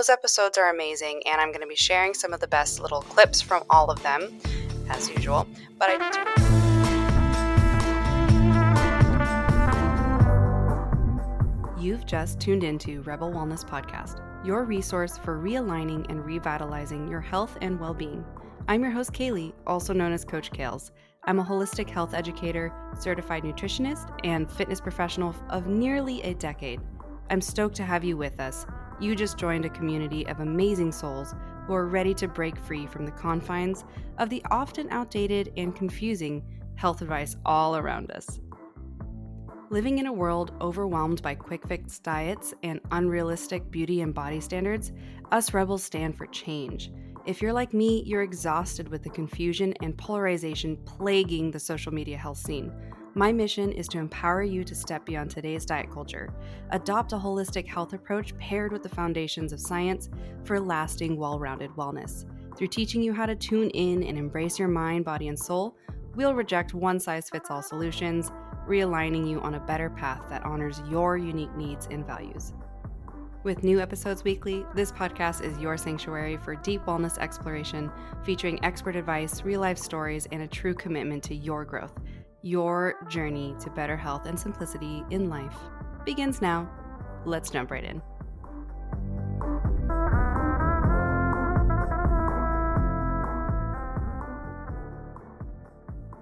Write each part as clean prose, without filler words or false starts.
those episodes are amazing, and I'm going to be sharing some of the best little clips from all of them, as usual. But I do... You've just tuned into Rebel Wellness Podcast, your resource for realigning and revitalizing your health and well-being. I'm your host, Kaylee, also known as Coach Kales. I'm a holistic health educator, certified nutritionist, and fitness professional of nearly a decade. I'm stoked to have you with us. You just joined a community of amazing souls who are ready to break free from the confines of the often outdated and confusing health advice all around us. Living in a world overwhelmed by quick fix diets and unrealistic beauty and body standards, us rebels stand for change. If you're like me, you're exhausted with the confusion and polarization plaguing the social media health scene. My mission is to empower you to step beyond today's diet culture, adopt a holistic health approach paired with the foundations of science for lasting, well-rounded wellness. Through teaching you how to tune in and embrace your mind, body, and soul, we'll reject one-size-fits-all solutions, realigning you on a better path that honors your unique needs and values. With new episodes weekly, this podcast is your sanctuary for deep wellness exploration, featuring expert advice, real-life stories, and a true commitment to your growth. Your journey to better health and simplicity in life begins now. Let's jump right in.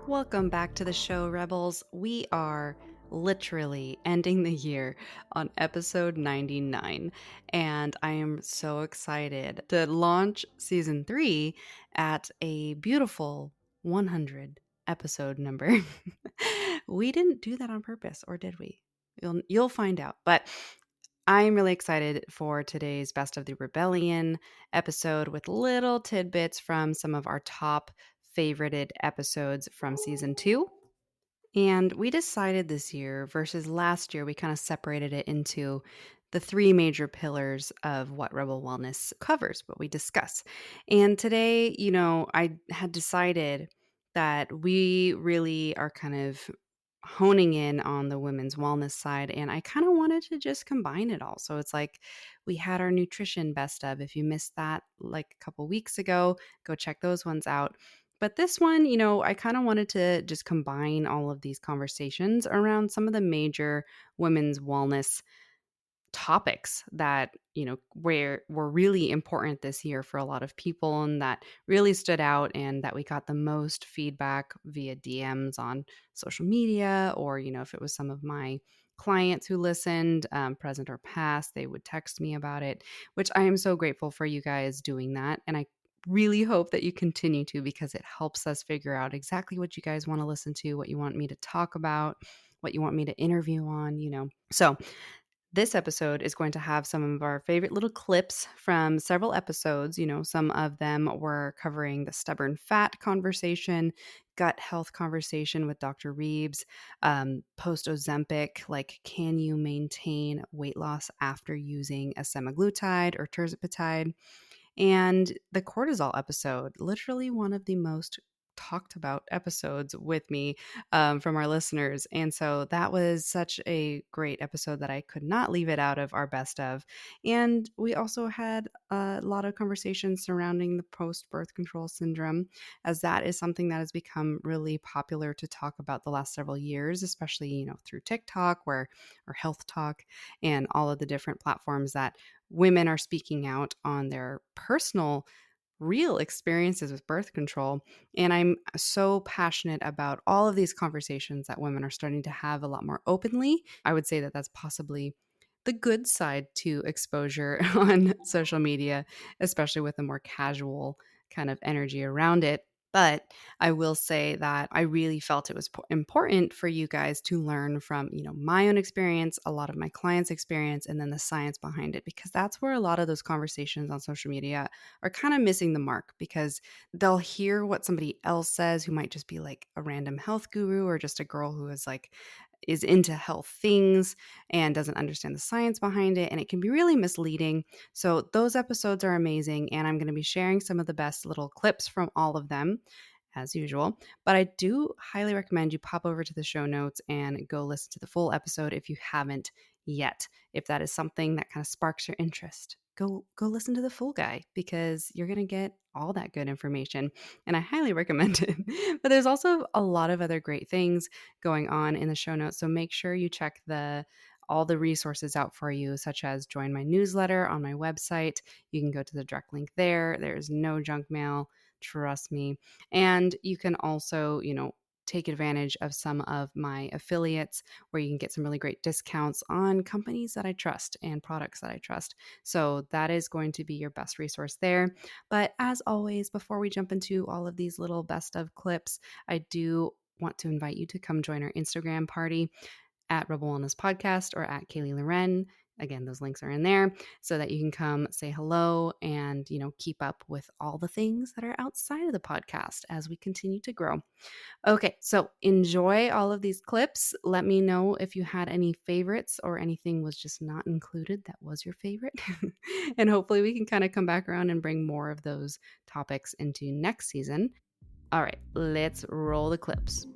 Welcome back to the show, Rebels. We are literally ending the year on episode 99, and I am so excited to launch season 3 at a beautiful 100 episode number. We didn't do that on purpose, or did we? You'll find out. But I'm really excited for today's Best of the Rebellion episode with little tidbits from some of our top favorited episodes from season 2. And we decided this year versus last year, we kind of separated it into the 3 major pillars of what Rebel Wellness covers, what we discuss. And today, I had decided that we really are kind of honing in on the women's wellness side, and I kind of wanted to just combine it all. So it's like we had our nutrition best of. If you missed that like a couple weeks ago, go check those ones out. But this one, I kind of wanted to just combine all of these conversations around some of the major women's wellness topics that, were really important this year for a lot of people and that really stood out and that we got the most feedback via DMs on social media, or, if it was some of my clients who listened, present or past, they would text me about it, which I am so grateful for you guys doing that. And I really hope that you continue to, because it helps us figure out exactly what you guys want to listen to, what you want me to talk about, what you want me to interview on, So this episode is going to have some of our favorite little clips from several episodes. Some of them were covering the stubborn fat conversation, gut health conversation with Dr. Reeves, post-Ozempic, like can you maintain weight loss after using a semaglutide or tirzepatide, and the cortisol episode, literally one of the most talked about episodes with me from our listeners. And so that was such a great episode that I could not leave it out of our best of. And we also had a lot of conversations surrounding the post-birth control syndrome, as that is something that has become really popular to talk about the last several years, especially, through TikTok or Health Talk and all of the different platforms that women are speaking out on their personal real experiences with birth control. And I'm so passionate about all of these conversations that women are starting to have a lot more openly. I would say that that's possibly the good side to exposure on social media, especially with a more casual kind of energy around it. But I will say that I really felt it was important for you guys to learn from, my own experience, a lot of my clients' experience, and then the science behind it, because that's where a lot of those conversations on social media are kind of missing the mark, because they'll hear what somebody else says who might just be like a random health guru or just a girl who is into health things and doesn't understand the science behind it. And it can be really misleading. So those episodes are amazing. And I'm going to be sharing some of the best little clips from all of them as usual. But I do highly recommend you pop over to the show notes and go listen to the full episode if you haven't yet, if that is something that kind of sparks your interest. go listen to the full guy because you're going to get all that good information and I highly recommend it. But there's also a lot of other great things going on in the show notes, so make sure you check the all the resources out for you, such as join my newsletter on my website. You can go to the direct link there. There's no junk mail, trust me. And you can also, take advantage of some of my affiliates where you can get some really great discounts on companies that I trust and products that I trust. So that is going to be your best resource there. But as always, before we jump into all of these little best of clips, I do want to invite you to come join our Instagram party at Rebel Wellness Podcast or at Kaylee Loren. Again, those links are in there so that you can come say hello and, keep up with all the things that are outside of the podcast as we continue to grow. Okay, so enjoy all of these clips. Let me know if you had any favorites or anything was just not included that was your favorite. And hopefully we can kind of come back around and bring more of those topics into next season. All right, let's roll the clips.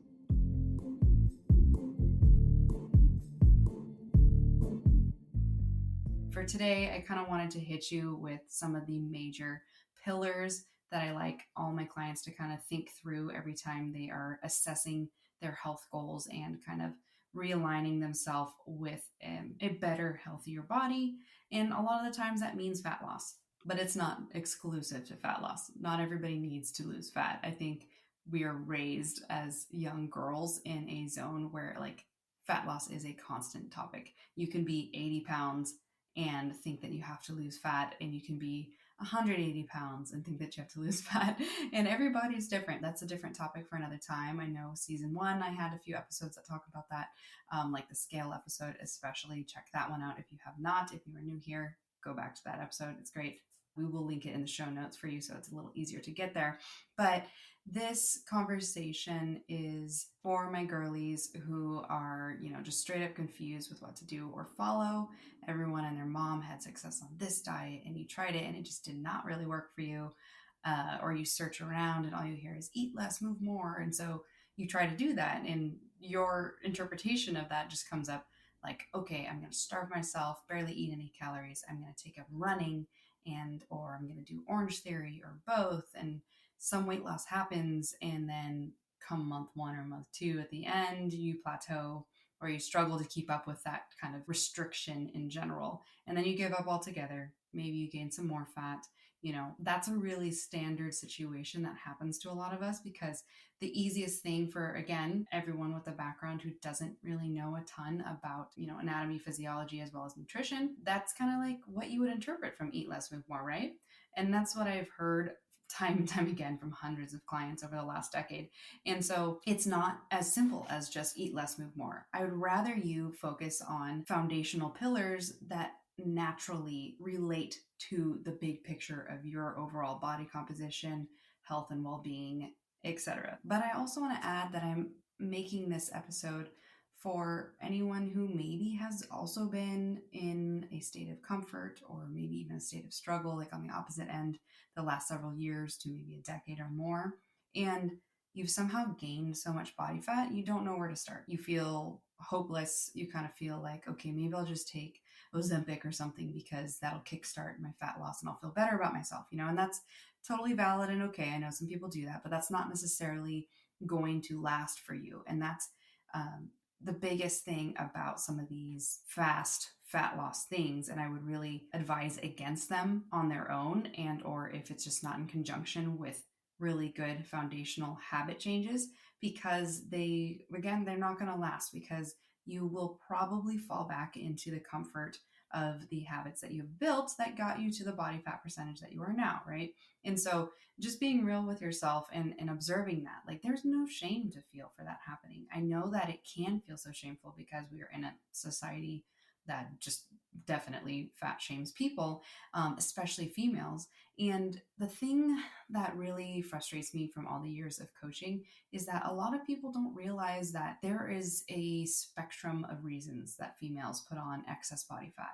For today, I kind of wanted to hit you with some of the major pillars that I like all my clients to kind of think through every time they are assessing their health goals and kind of realigning themselves with a better, healthier body. And a lot of the times that means fat loss, but it's not exclusive to fat loss. Not everybody needs to lose fat. I think we are raised as young girls in a zone where like fat loss is a constant topic. You can be 80 pounds and think that you have to lose fat, and you can be 180 pounds and think that you have to lose fat. And everybody's different. That's a different topic for another time. I know season 1, I had a few episodes that talk about that, like the scale episode, especially. Check that one out if you have not. If you are new here, go back to that episode. It's great. We will link it in the show notes for you so it's a little easier to get there. But this conversation is for my girlies who are, just straight up confused with what to do or follow. Everyone and their mom had success on this diet and you tried it and it just did not really work for you. Or you search around and all you hear is eat less, move more. And so you try to do that, and your interpretation of that just comes up like, okay, I'm going to starve myself, barely eat any calories. I'm going to take up running or I'm going to do Orange Theory or both. And some weight loss happens, and then come month 1 or month 2 at the end, you plateau or you struggle to keep up with that kind of restriction in general. And then you give up altogether. Maybe you gain some more fat. That's a really standard situation that happens to a lot of us because the easiest thing for, again, everyone with a background who doesn't really know a ton about, anatomy, physiology, as well as nutrition, that's kind of like what you would interpret from eat less, move more, right? And that's what I've heard time and time again from hundreds of clients over the last decade. And so it's not as simple as just eat less, move more. I would rather you focus on foundational pillars that naturally relate to the big picture of your overall body composition, health and well-being, etc. But I also want to add that I'm making this episode for anyone who maybe has also been in a state of comfort or maybe even a state of struggle, like on the opposite end, the last several years to maybe a decade or more. And you've somehow gained so much body fat, you don't know where to start. You feel hopeless. You kind of feel like, okay, maybe I'll just take Ozempic or something because that'll kickstart my fat loss and I'll feel better about myself, and that's totally valid and okay. I know some people do that, but that's not necessarily going to last for you. And that's the biggest thing about some of these fast fat loss things, and I would really advise against them on their own, and or if it's just not in conjunction with really good foundational habit changes, because they're not going to last, because you will probably fall back into the comfort of the habits that you've built that got you to the body fat percentage that you are now, right? And so just being real with yourself and observing that, like, there's no shame to feel for that happening. I know that it can feel so shameful because we are in a society that just definitely fat shames people, especially females. And the thing that really frustrates me from all the years of coaching is that a lot of people don't realize that there is a spectrum of reasons that females put on excess body fat.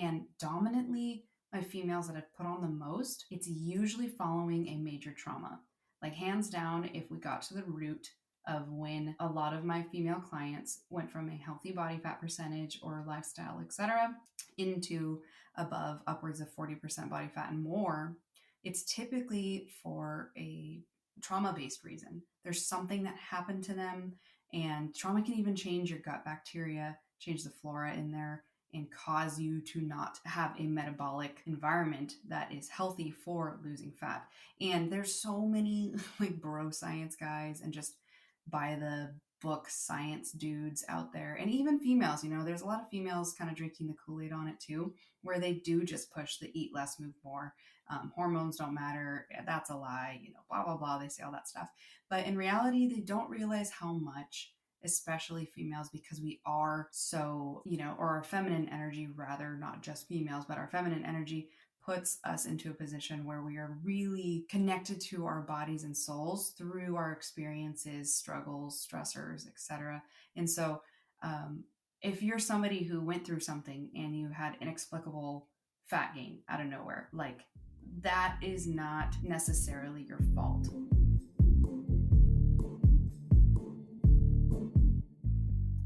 And dominantly, my females that have put on the most, it's usually following a major trauma. Like, hands down, if we got to the root of when a lot of my female clients went from a healthy body fat percentage or lifestyle, etc., into above upwards of 40% body fat and more. It's typically for a trauma-based reason. There's something that happened to them, and trauma can even change your gut bacteria, change the flora in there, and cause you to not have a metabolic environment that is healthy for losing fat. And there's so many like bro science guys and just by the book science dudes out there, and even females. There's a lot of females kind of drinking the Kool-Aid on it too, where they do just push the eat less, move more. Hormones don't matter. That's a lie. Blah blah blah. They say all that stuff, but in reality, they don't realize how much, especially females, because we are so, or our feminine energy, rather, not just females, but our feminine energy puts us into a position where we are really connected to our bodies and souls through our experiences, struggles, stressors, etc. And so, if you're somebody who went through something and you had inexplicable fat gain out of nowhere, like that is not necessarily your fault.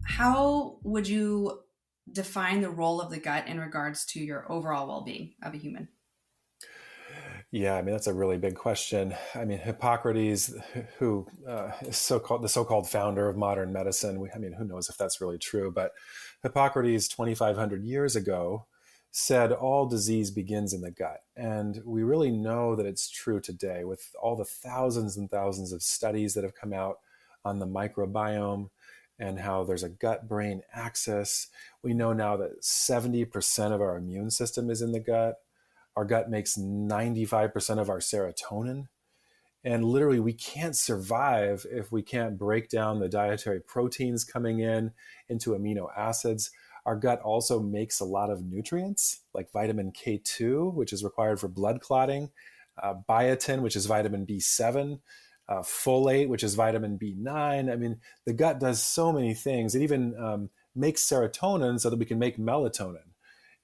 How would you define the role of the gut in regards to your overall well-being of a human? Yeah, I mean, that's a really big question. I mean, Hippocrates, who is the so-called founder of modern medicine, who knows if that's really true, but Hippocrates 2,500 years ago said all disease begins in the gut. And we really know that it's true today with all the thousands and thousands of studies that have come out on the microbiome and how there's a gut-brain axis. We know now that 70% of our immune system is in the gut. Our gut makes 95% of our serotonin. And literally, we can't survive if we can't break down the dietary proteins coming in into amino acids. Our gut also makes a lot of nutrients like vitamin K2, which is required for blood clotting, biotin, which is vitamin B7, folate, which is vitamin B9. I mean, the gut does so many things. It even makes serotonin so that we can make melatonin.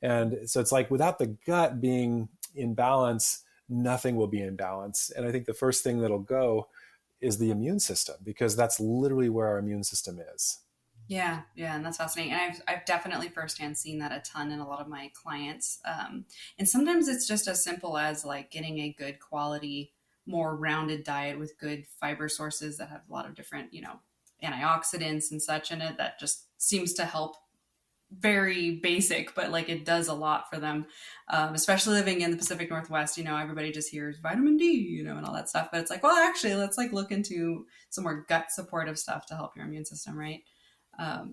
And so it's like without the gut being in balance, nothing will be in balance. And I think the first thing that'll go is the immune system, because that's literally where our immune system is. Yeah, and that's fascinating. And I've definitely firsthand seen that a ton in a lot of my clients. And sometimes it's just as simple as like getting a good quality, more rounded diet with good fiber sources that have a lot of different, antioxidants and such in it that just seems to help. Very basic, but like it does a lot for them, especially living in the Pacific Northwest. Everybody just hears vitamin D, and all that stuff, but it's like, well, actually, let's like look into some more gut supportive stuff to help your immune system, right?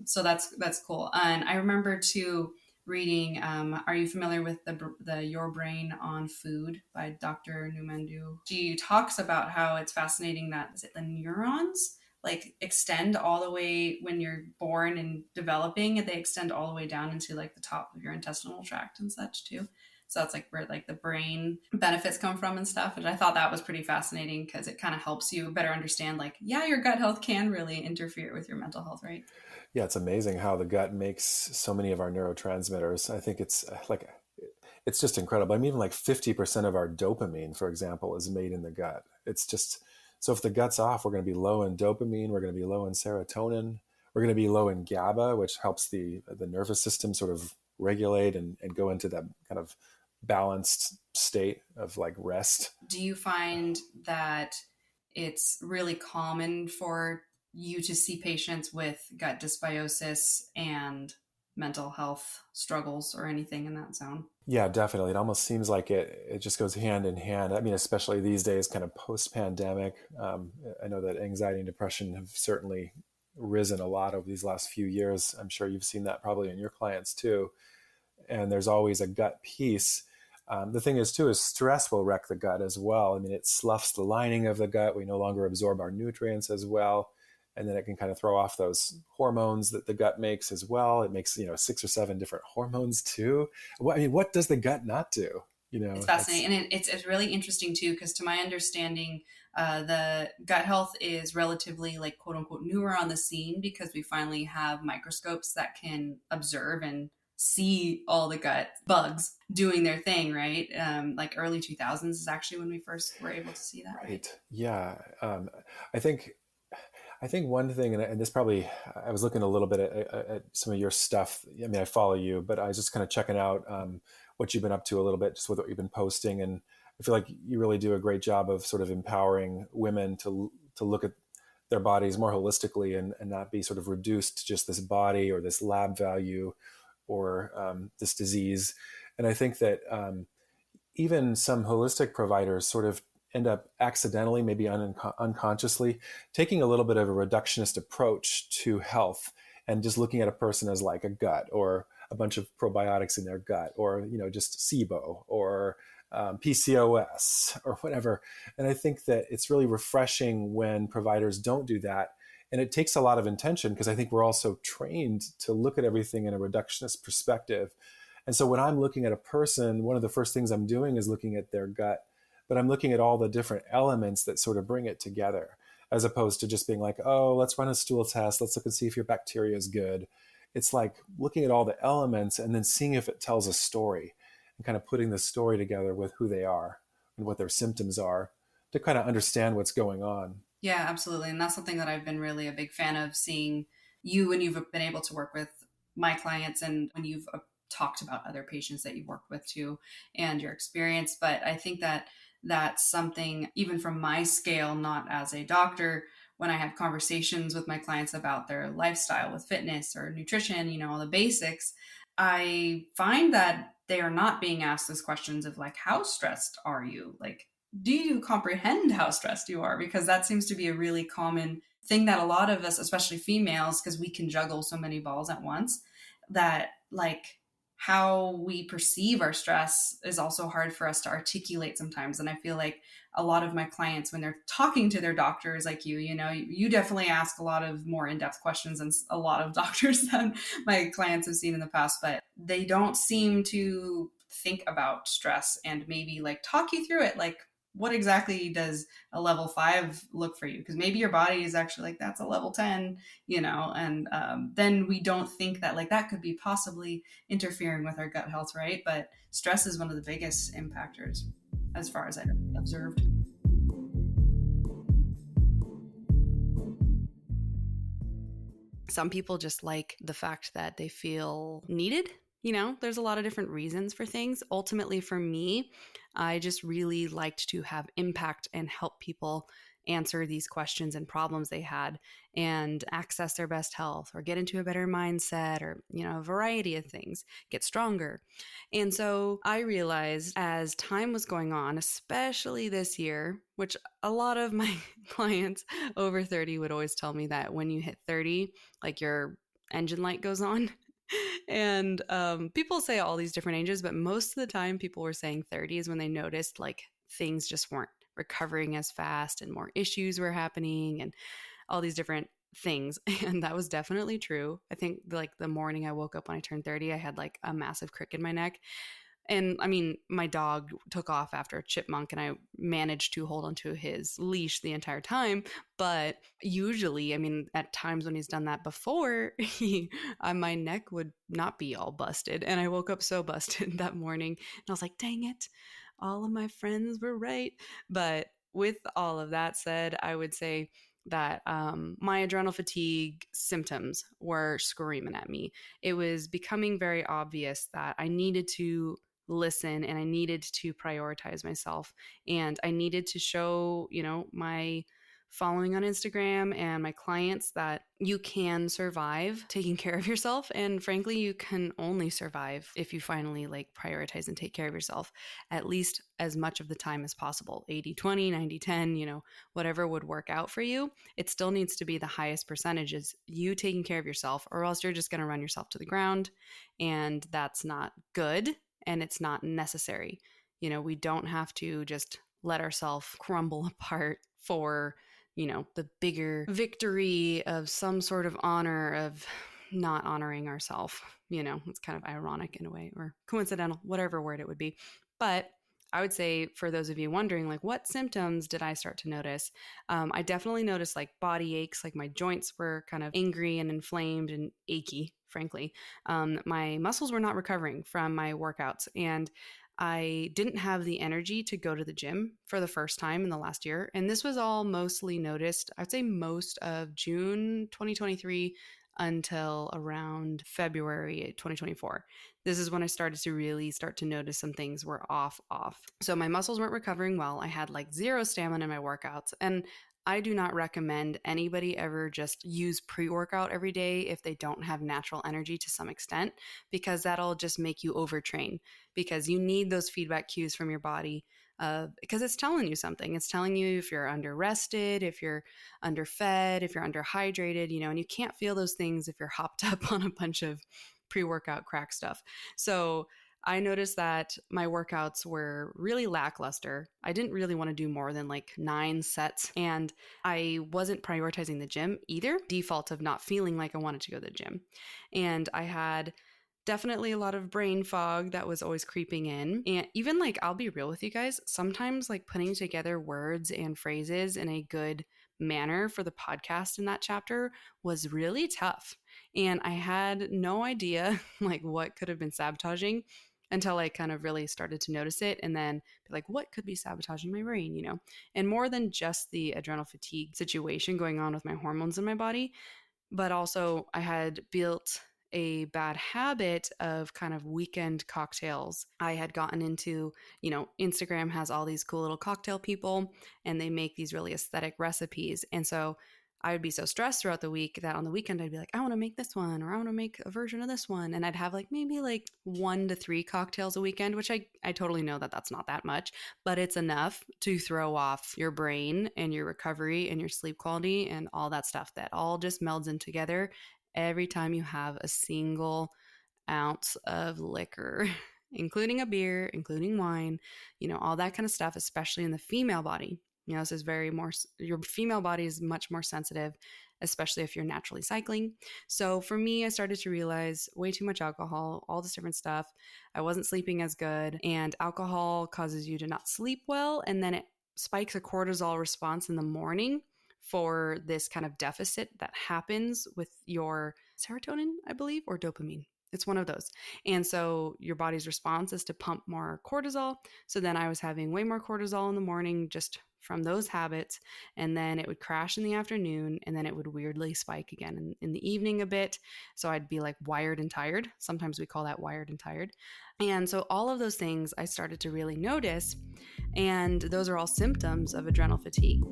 So that's cool. And I remember too reading, are you familiar with the Your Brain on Food by Dr. Numandu? She talks about how it's fascinating that, is it the neurons like extend all the way when you're born and developing, and they extend all the way down into like the top of your intestinal tract and such too. So that's like where like the brain benefits come from and stuff. And I thought that was pretty fascinating because it kind of helps you better understand like, yeah, your gut health can really interfere with your mental health, right? Yeah, it's amazing how the gut makes so many of our neurotransmitters. I think it's just incredible. I mean, even like 50% of our dopamine, for example, is made in the gut. It's just, so if the gut's off, we're going to be low in dopamine, we're going to be low in serotonin, we're going to be low in GABA, which helps the nervous system sort of regulate and go into that kind of balanced state of like rest. Do you find that it's really common for you to see patients with gut dysbiosis and mental health struggles or anything in that zone? Yeah, definitely. It almost seems like it just goes hand in hand. I mean, especially these days, kind of post-pandemic. I know that anxiety and depression have certainly risen a lot over these last few years. I'm sure you've seen that probably in your clients too. And there's always a gut piece. The thing is too, is stress will wreck the gut as well. I mean, it sloughs the lining of the gut. We no longer absorb our nutrients as well. And then it can kind of throw off those hormones that the gut makes as well. It makes, 6 or 7 different hormones too. I mean, what does the gut not do? It's fascinating. And it's really interesting too, because to my understanding, the gut health is relatively like quote unquote newer on the scene because we finally have microscopes that can observe and see all the gut bugs doing their thing, right? Like early 2000s is actually when we first were able to see that. Right. Yeah. I think I think one thing, and this probably, I was looking a little bit at some of your stuff. I mean, I follow you, but I was just kind of checking out what you've been up to a little bit, just with what you've been posting. And I feel like you really do a great job of sort of empowering women to look at their bodies more holistically, and not be sort of reduced to just this body or this lab value, or this disease. And I think that even some holistic providers sort of end up accidentally, maybe unconsciously, taking a little bit of a reductionist approach to health, and just looking at a person as like a gut, or a bunch of probiotics in their gut, or just SIBO, or PCOS, or whatever. And I think that it's really refreshing when providers don't do that. And it takes a lot of intention, because I think we're also trained to look at everything in a reductionist perspective. And so when I'm looking at a person, one of the first things I'm doing is looking at their gut, but I'm looking at all the different elements that sort of bring it together, as opposed to just being like, oh, let's run a stool test. Let's look and see if your bacteria is good. It's like looking at all the elements and then seeing if it tells a story, and kind of putting the story together with who they are and what their symptoms are, to kind of understand what's going on. Yeah, absolutely. And that's something that I've been really a big fan of, seeing you when you've been able to work with my clients, and when you've talked about other patients that you've worked with too, and your experience. But I think that that's something, even from my scale, not as a doctor, when I have conversations with my clients about their lifestyle with fitness or nutrition, all the basics, I find that they are not being asked those questions of like, how stressed are you? Like, do you comprehend how stressed you are? Because that seems to be a really common thing that a lot of us, especially females, because we can juggle so many balls at once, that like how we perceive our stress is also hard for us to articulate sometimes. And I feel like a lot of my clients, when they're talking to their doctors, like you definitely ask a lot of more in-depth questions than a lot of doctors that my clients have seen in the past, but they don't seem to think about stress and maybe like talk you through it. Like, what exactly does a level 5 look for you? Because maybe your body is actually like, that's a level 10, and then we don't think that like that could be possibly interfering with our gut health, right? But stress is one of the biggest impactors, as far as I observed. Some people just like the fact that they feel needed. There's a lot of different reasons for things. Ultimately, for me, I just really liked to have impact and help people answer these questions and problems they had, and access their best health, or get into a better mindset, or, a variety of things, get stronger. And so I realized as time was going on, especially this year, which a lot of my clients over 30 would always tell me that when you hit 30, like your engine light goes on. And people say all these different ages, but most of the time people were saying 30 is when they noticed like things just weren't recovering as fast, and more issues were happening, and all these different things. And that was definitely true. I think like the morning I woke up when I turned 30, I had like a massive crick in my neck. And I mean, my dog took off after a chipmunk, and I managed to hold onto his leash the entire time. But usually, I mean, at times when he's done that before, my neck would not be all busted. And I woke up so busted that morning. And I was like, dang it, all of my friends were right. But with all of that said, I would say that my adrenal fatigue symptoms were screaming at me. It was becoming very obvious that I needed to listen, and I needed to prioritize myself, and I needed to show, my following on Instagram and my clients that you can survive taking care of yourself. And frankly, you can only survive if you finally like prioritize and take care of yourself at least as much of the time as possible. 80-20, 90-10, whatever would work out for you. It still needs to be the highest percentages you taking care of yourself, or else you're just going to run yourself to the ground. And that's not good, and it's not necessary. We don't have to just let ourselves crumble apart for, the bigger victory of some sort of honor of not honoring ourselves. It's kind of ironic in a way, or coincidental, whatever word it would be. But I would say, for those of you wondering, like, what symptoms did I start to notice? I definitely noticed like body aches, like my joints were kind of angry and inflamed and achy, frankly. My muscles were not recovering from my workouts. And I didn't have the energy to go to the gym for the first time in the last year. And this was all mostly noticed, I'd say most of June 2023 until around February 2024. This is when I started to really start to notice some things were off. So my muscles weren't recovering well. I had like zero stamina in my workouts. And I do not recommend anybody ever just use pre-workout every day if they don't have natural energy to some extent, because that'll just make you overtrain, because you need those feedback cues from your body, because it's telling you something. It's telling you if you're under rested, if you're underfed, if you're underhydrated, and you can't feel those things if you're hopped up on a bunch of pre-workout crack stuff. So I noticed that my workouts were really lackluster. I didn't really want to do more than like 9 sets, and I wasn't prioritizing the gym either, default of not feeling like I wanted to go to the gym. And I had definitely a lot of brain fog that was always creeping in. And even like, I'll be real with you guys, sometimes like putting together words and phrases in a good manner for the podcast in that chapter was really tough. And I had no idea like what could have been sabotaging until I kind of really started to notice it, and then be like, what could be sabotaging my brain? And more than just the adrenal fatigue situation going on with my hormones in my body, but also I had built a bad habit of kind of weekend cocktails. I had gotten into, Instagram has all these cool little cocktail people, and they make these really aesthetic recipes. And so I would be so stressed throughout the week that on the weekend I'd be like, I want to make this one, or I want to make a version of this one. And I'd have like maybe like 1 to 3 cocktails a weekend, which I totally know that that's not that much, but it's enough to throw off your brain and your recovery and your sleep quality and all that stuff that all just melds in together every time you have a single ounce of liquor, including a beer, including wine, all that kind of stuff, especially in the female body. This is your female body is much more sensitive, especially if you're naturally cycling. So for me, I started to realize way too much alcohol, all this different stuff. I wasn't sleeping as good, and alcohol causes you to not sleep well. And then it spikes a cortisol response in the morning for this kind of deficit that happens with your serotonin, I believe, or dopamine. It's one of those. And so your body's response is to pump more cortisol. So then I was having way more cortisol in the morning just from those habits. And then it would crash in the afternoon, and then it would weirdly spike again in the evening a bit. So I'd be like wired and tired. Sometimes we call that wired and tired. And so all of those things I started to really notice. And those are all symptoms of adrenal fatigue.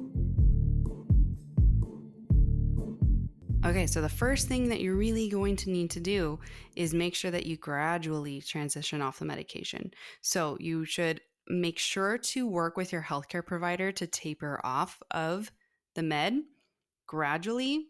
Okay, so the first thing that you're really going to need to do is make sure that you gradually transition off the medication. So you should make sure to work with your healthcare provider to taper off of the med gradually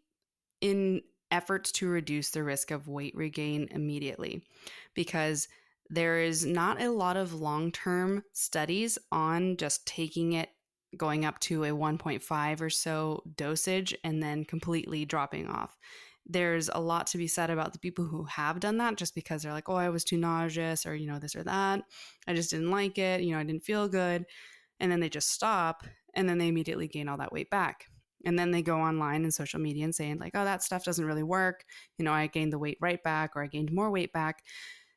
in efforts to reduce the risk of weight regain immediately, because there is not a lot of long-term studies on just taking it, going up to a 1.5 or so dosage and then completely dropping off. There's a lot to be said about the people who have done that just because they're like, oh, I was too nauseous, or, this or that. I just didn't like it. I didn't feel good. And then they just stop, and then they immediately gain all that weight back. And then they go online and social media and saying like, oh, that stuff doesn't really work. I gained the weight right back, or I gained more weight back.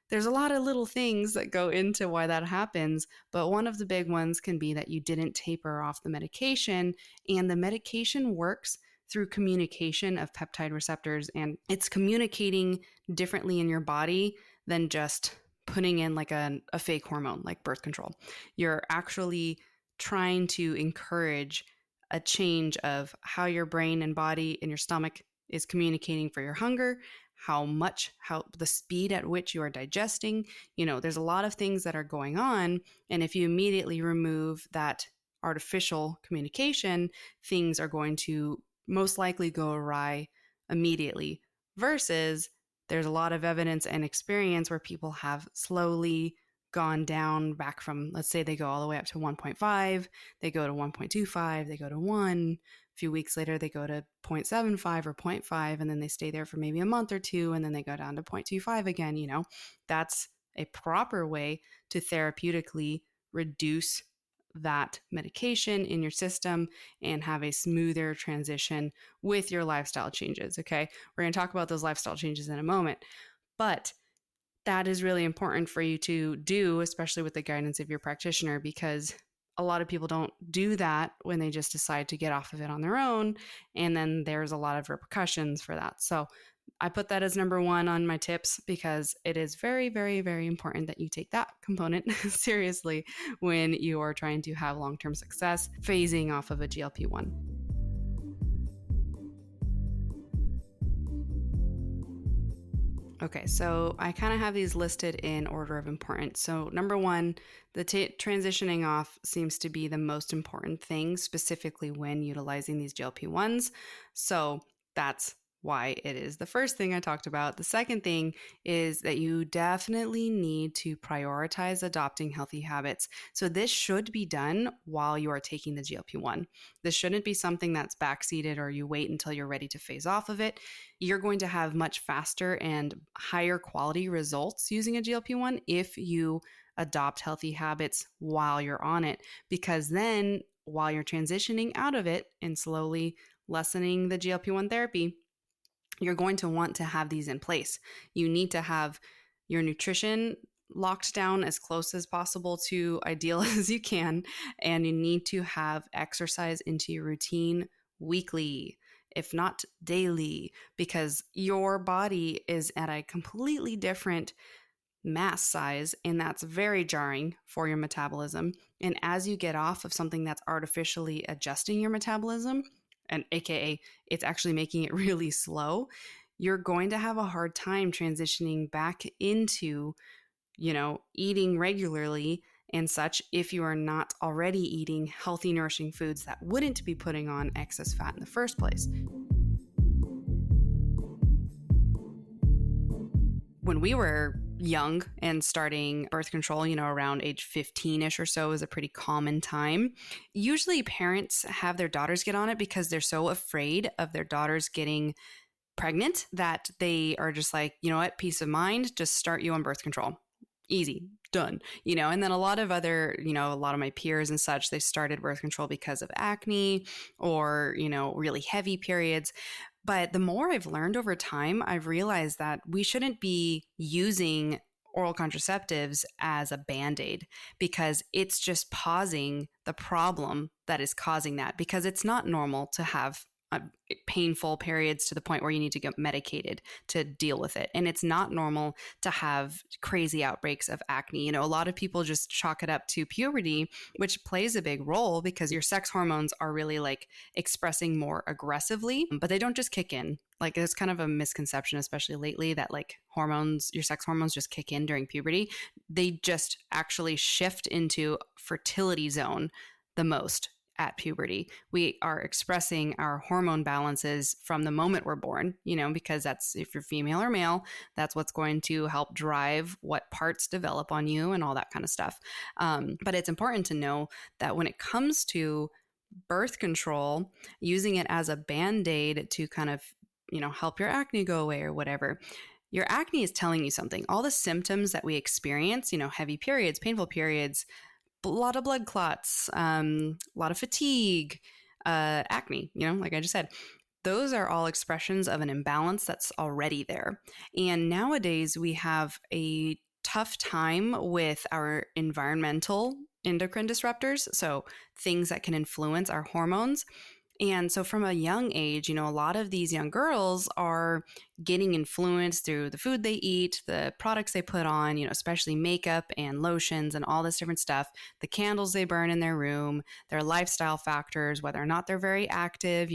There's a lot of little things that go into why that happens, but one of the big ones can be that you didn't taper off the medication, and the medication works through communication of peptide receptors, and it's communicating differently in your body than just putting in like a fake hormone like birth control. You're actually trying to encourage a change of how your brain and body and your stomach is communicating for your hunger, how the speed at which you are digesting. There's a lot of things that are going on. And if you immediately remove that artificial communication, things are going to most likely go awry immediately, versus there's a lot of evidence and experience where people have slowly gone down back from, let's say they go all the way up to 1.5, they go to 1.25, they go to 1. A few weeks later, they go to 0.75 or 0.5, and then they stay there for maybe a month or two, and then they go down to 0.25 again. That's a proper way to therapeutically reduce that medication in your system and have a smoother transition with your lifestyle changes. Okay. We're going to talk about those lifestyle changes in a moment, but that is really important for you to do, especially with the guidance of your practitioner, because a lot of people don't do that when they just decide to get off of it on their own. And then there's a lot of repercussions for that. So I put that as number one on my tips because it is very, very, very important that you take that component seriously when you are trying to have long-term success phasing off of a GLP-1. Okay, so I kind of have these listed in order of importance. So, number one, the transitioning off seems to be the most important thing, specifically when utilizing these GLP-1s. So, that's why it is the first thing I talked about. The second thing is that you definitely need to prioritize adopting healthy habits. So, this should be done while you are taking the GLP-1. This shouldn't be something that's backseated or you wait until you're ready to phase off of it. You're going to have much faster and higher quality results using a GLP-1 if you adopt healthy habits while you're on it, because then while you're transitioning out of it and slowly lessening the GLP-1 therapy, you're going to want to have these in place. You need to have your nutrition locked down as close as possible to ideal as you can, and you need to have exercise into your routine weekly, if not daily, because your body is at a completely different mass size, and that's very jarring for your metabolism. And as you get off of something that's artificially adjusting your metabolism, and AKA it's actually making it really slow, you're going to have a hard time transitioning back into, eating regularly and such if you are not already eating healthy, nourishing foods that wouldn't be putting on excess fat in the first place. When we were young and starting birth control, around age 15-ish or so is a pretty common time. Usually parents have their daughters get on it because they're so afraid of their daughters getting pregnant that they are just like, you know what, peace of mind, just start you on birth control. Easy, done. And then a lot of other, a lot of my peers and such, they started birth control because of acne or, really heavy periods. But the more I've learned over time, I've realized that we shouldn't be using oral contraceptives as a band-aid because it's just pausing the problem that is causing that, because it's not normal to have painful periods to the point where you need to get medicated to deal with it. And it's not normal to have crazy outbreaks of acne. A lot of people just chalk it up to puberty, which plays a big role because your sex hormones are really like expressing more aggressively, but they don't just kick in. Like there's kind of a misconception, especially lately, that like hormones, your sex hormones just kick in during puberty. They just actually shift into fertility zone the most at puberty. We are expressing our hormone balances from the moment we're born, because that's, if you're female or male, that's what's going to help drive what parts develop on you and all that kind of stuff. But it's important to know that when it comes to birth control, using it as a band-aid to kind of, help your acne go away or whatever, your acne is telling you something. All the symptoms that we experience, heavy periods, painful periods, a lot of blood clots, a lot of fatigue, acne, like I just said, those are all expressions of an imbalance that's already there. And nowadays we have a tough time with our environmental endocrine disruptors, so things that can influence our hormones. And so from a young age, a lot of these young girls are getting influenced through the food they eat, the products they put on, especially makeup and lotions and all this different stuff, the candles they burn in their room, their lifestyle factors, whether or not they're very active,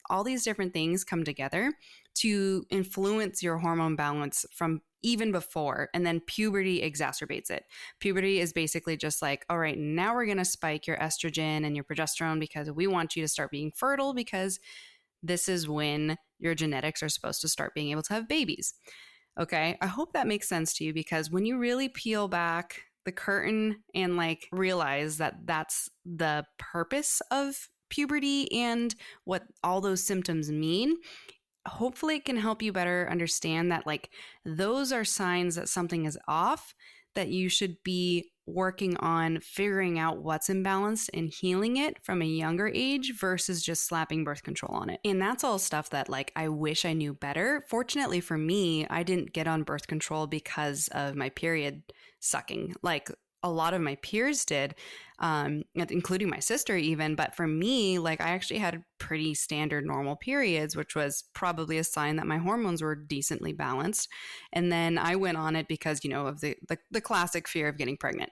all these different things come together to influence your hormone balance from even before, and then puberty exacerbates it. Puberty is basically just like, all right, now we're going to spike your estrogen and your progesterone because we want you to start being fertile, because this is when your genetics are supposed to start being able to have babies. Okay, I hope that makes sense to you, because when you really peel back the curtain and like realize that that's the purpose of puberty and what all those symptoms mean, hopefully it can help you better understand that like those are signs that something is off, that you should be working on figuring out what's imbalanced and healing it from a younger age versus just slapping birth control on it. And that's all stuff that like I wish I knew better. Fortunately for me, I didn't get on birth control because of my period sucking. Like a lot of my peers did, including my sister even. But for me, like I actually had pretty standard normal periods, which was probably a sign that my hormones were decently balanced. And then I went on it because, you know, of the classic fear of getting pregnant.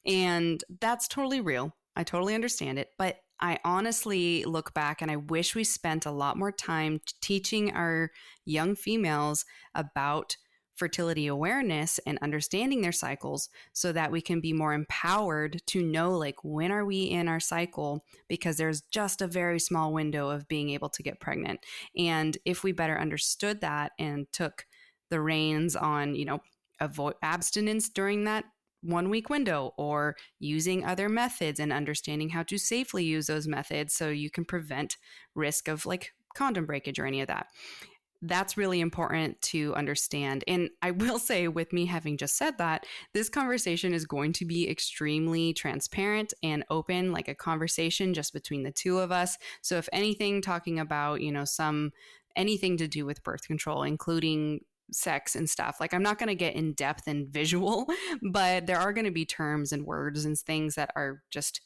And that's totally real. I totally understand it. But I honestly look back and I wish we spent a lot more time teaching our young females about fertility awareness and understanding their cycles so that we can be more empowered to know like when are we in our cycle, because there's just a very small window of being able to get pregnant. And if we better understood that and took the reins on, you know, avoid abstinence during that 1 week window, or using other methods and understanding how to safely use those methods so you can prevent risk of like condom breakage or any of that, that's really important to understand. And I will say, with me having just said that, this conversation is going to be extremely transparent and open, like a conversation just between the two of us. So if anything, talking about, you know, anything to do with birth control, including sex and stuff, like I'm not going to get in depth and visual, but there are going to be terms and words and things that are just,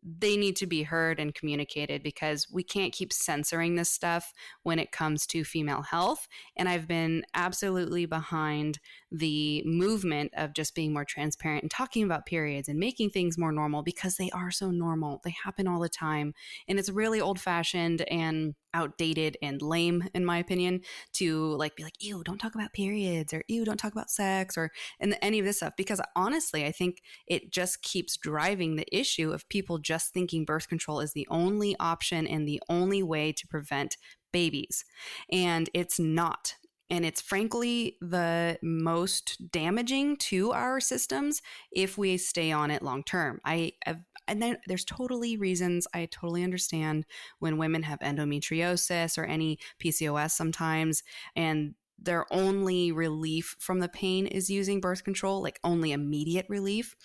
they need to be heard and communicated, because we can't keep censoring this stuff when it comes to female health. And I've been absolutely behind the movement of just being more transparent and talking about periods and making things more normal, because they are so normal. They happen all the time. And it's really old fashioned and outdated and lame, in my opinion, to like be like, ew, don't talk about periods, or ew, don't talk about sex, or and any of this stuff. Because honestly, I think it just keeps driving the issue of people just thinking birth control is the only option and the only way to prevent babies. And it's not. And it's frankly the most damaging to our systems if we stay on it long term. And then there's totally reasons. I totally understand when women have endometriosis or any PCOS sometimes, and their only relief from the pain is using birth control, like only immediate relief.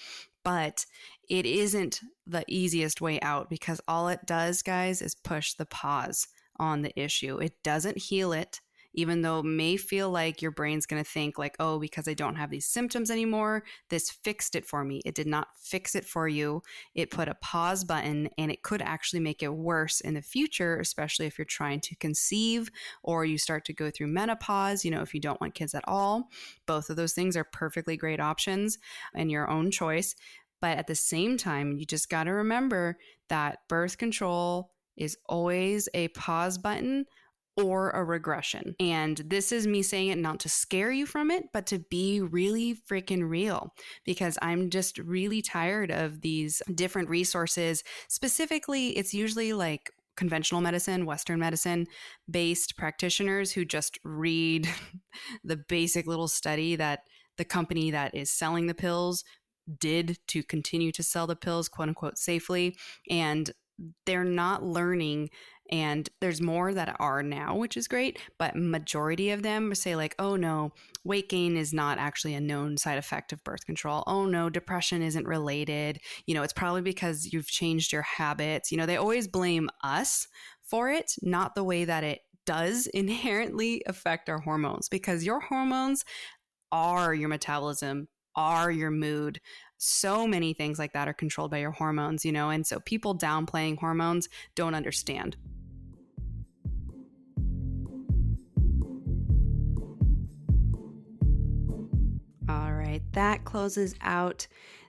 But it isn't the easiest way out, because all it does, guys, is push the pause on the issue. It doesn't heal it, even though it may feel like your brain's going to think like, oh, because I don't have these symptoms anymore, this fixed it for me. It did not fix it for you. It put a pause button, and it could actually make it worse in the future, especially if you're trying to conceive or you start to go through menopause, you know, if you don't want kids at all. Both of those things are perfectly great options and your own choice. But at the same time, you just got to remember that birth control is always a pause button or a regression. And this is me saying it not to scare you from it, but to be really freaking real, because I'm just really tired of these different resources. Specifically, it's usually like conventional medicine, Western medicine based practitioners who just read the basic little study that the company that is selling the pills did to continue to sell the pills, quote unquote, safely. And they're not learning. And there's more that are now, which is great, but majority of them say like, oh no, weight gain is not actually a known side effect of birth control. Oh no, depression isn't related. You know, it's probably because you've changed your habits. You know, they always blame us for it, not the way that it does inherently affect our hormones, because your hormones are your metabolism, are your mood. So many things like that are controlled by your hormones, you know, and so people downplaying hormones don't understand. All right, that closes out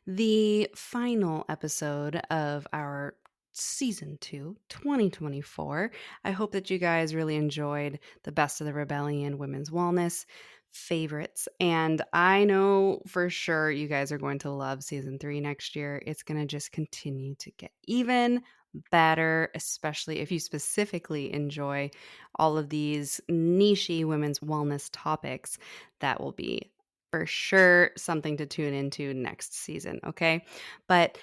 the final episode of our season 2, 2024. I hope that you guys really enjoyed the Best of the Rebellion Women's Wellness favorites. And I know for sure you guys are going to love season 3 next year. It's going to just continue to get even better, especially if you specifically enjoy all of these niche women's wellness topics. That will be for sure something to tune into next season. Okay. But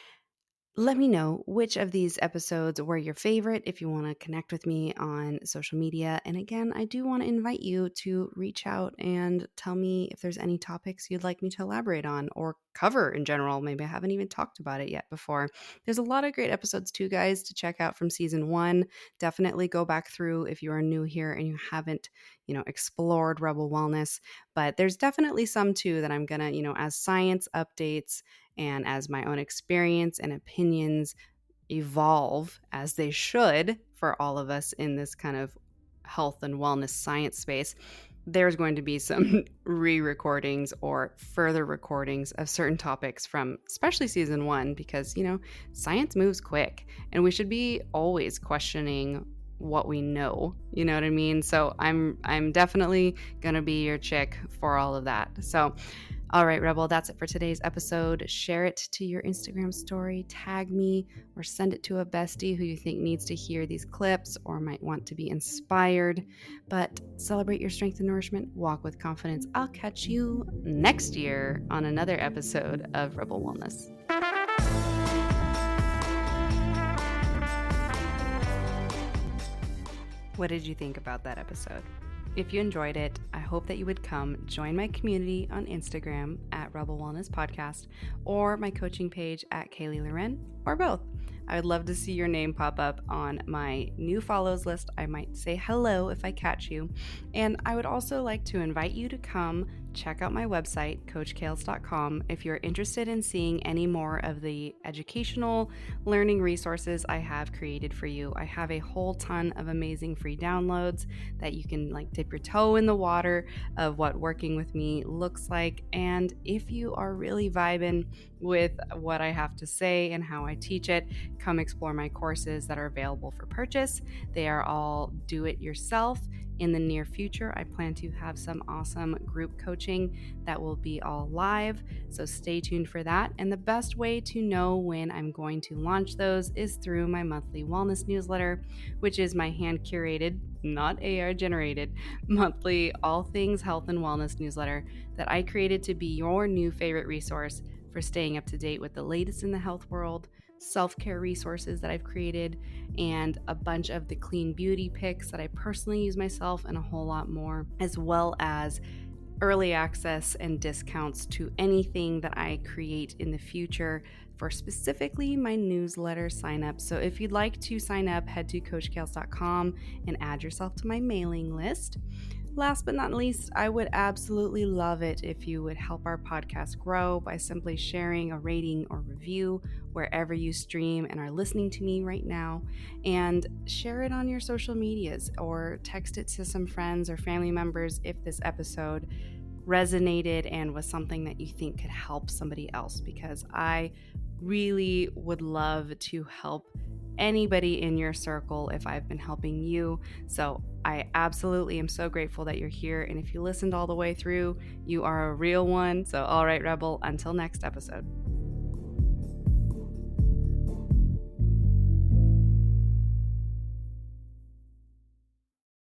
Let me know which of these episodes were your favorite if you want to connect with me on social media. And again, I do want to invite you to reach out and tell me if there's any topics you'd like me to elaborate on or cover in general. Maybe I haven't even talked about it yet before. There's a lot of great episodes too, guys, to check out from season 1. Definitely go back through if you are new here and you haven't, explored Rebel Wellness. But there's definitely some too that I'm gonna, as science updates and as my own experience and opinions evolve, as they should for all of us in this kind of health and wellness science space, there's going to be some re-recordings or further recordings of certain topics from especially season 1, because science moves quick and we should be always questioning what we know, you know what I mean? So I'm definitely gonna be your chick for all of that. So all right, Rebel, that's it for today's episode. Share it to your Instagram story, tag me, or send it to a bestie who you think needs to hear these clips or might want to be inspired. But celebrate your strength and nourishment, walk with confidence. I'll catch you next year on another episode of Rebel Wellness. What did you think about that episode? If you enjoyed it, I hope that you would come join my community on Instagram at Rebel Wellness Podcast or my coaching page at Kaylee Loren, or both. I would love to see your name pop up on my new follows list. I might say hello if I catch you. And I would also like to invite you to come check out my website, coachkales.com, if you're interested in seeing any more of the educational learning resources I have created for you. I have a whole ton of amazing free downloads that you can dip your toe in the water of what working with me looks like. And if you are really vibing with what I have to say and how I teach it, come explore my courses that are available for purchase. They are all do it yourself. In the near future, I plan to have some awesome group coaching that will be all live, so stay tuned for that. And the best way to know when I'm going to launch those is through my monthly wellness newsletter, which is my hand-curated, not AI-generated, monthly all things health and wellness newsletter that I created to be your new favorite resource for staying up to date with the latest in the health world, self-care resources that I've created, and a bunch of the clean beauty picks that I personally use myself, and a whole lot more, as well as early access and discounts to anything that I create in the future for specifically my newsletter signup. So if you'd like to sign up, head to coachkales.com and add yourself to my mailing list. Last but not least, I would absolutely love it if you would help our podcast grow by simply sharing a rating or review wherever you stream and are listening to me right now, and share it on your social medias or text it to some friends or family members if this episode resonated and was something that you think could help somebody else, because I really would love to help anybody in your circle if I've been helping you. So I absolutely am so grateful that you're here. And if you listened all the way through, you are a real one. So all right, Rebel, until next episode.